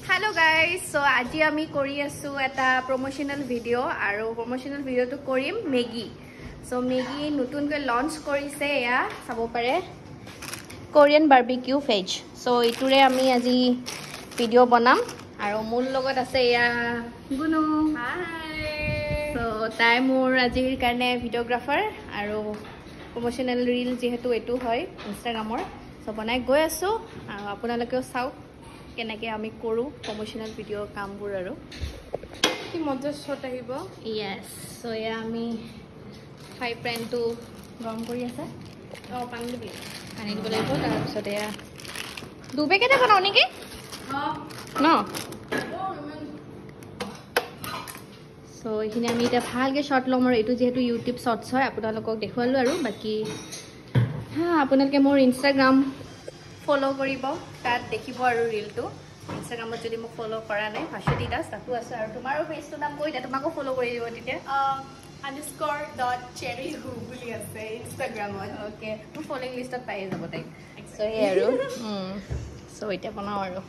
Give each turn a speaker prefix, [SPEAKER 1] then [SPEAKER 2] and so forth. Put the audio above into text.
[SPEAKER 1] Hello guys, so আজি আমি কৰি আছো এটা promotional video আৰু promotional video to কৰিম Maggi. So Maggi নতুনকৈ launch কৰিছে এয়া চাব পাৰে Korean barbecue veg. So ইটোৰে আমি আজি ভিডিও বনাম আৰু মোৰ লগত আছে এয়া গুনু. Hi. So তাই মোৰ আজিৰ কাৰণে ভিডিওগ্ৰাফাৰ আৰু promotional reel যেহেতু এটো হয় Instagramৰ. So বনাই গৈ আছো আৰু আপোনালোকেও চাওক কেনেকৈ আমি কৰো প্ৰমোশনাল ভিডিও কামবোৰ আৰু কি মজা শট আহিব ইয়েস সো এয়া আমি ফ্ৰাই পেনটো গৰম কৰি আছে পানী দিব লাগিব তাৰ পিছত এয়া দুবেকেতে বনাও নেকি ন সো এইখিনি আমি এটা ভালকে শট লম আৰু এটো যেহেতু ইউটিউব শটস হয় আপোনালোকক দেখুৱালো আৰু বাকি আপোনালোকে মোৰ ইনষ্টাগ্ৰাম ফলো কৰিব তাত দেখিব আৰু ৰীলটো ইনষ্টাগ্ৰামত যদি মোক ফলো কৰা নাই ভাস্বতী দাস তাতো আছে আৰু তোমাৰো পেজটো নাম কৈ দিয়া তোমাকো ফলো কৰি দিব তেতিয়া _cherryhu বুলি আছে ইনষ্টাগ্ৰামত ওকে মোৰ ফলোইং লিষ্টত পাই যাব তাই সো এই আৰু সো এটা বনাও আৰু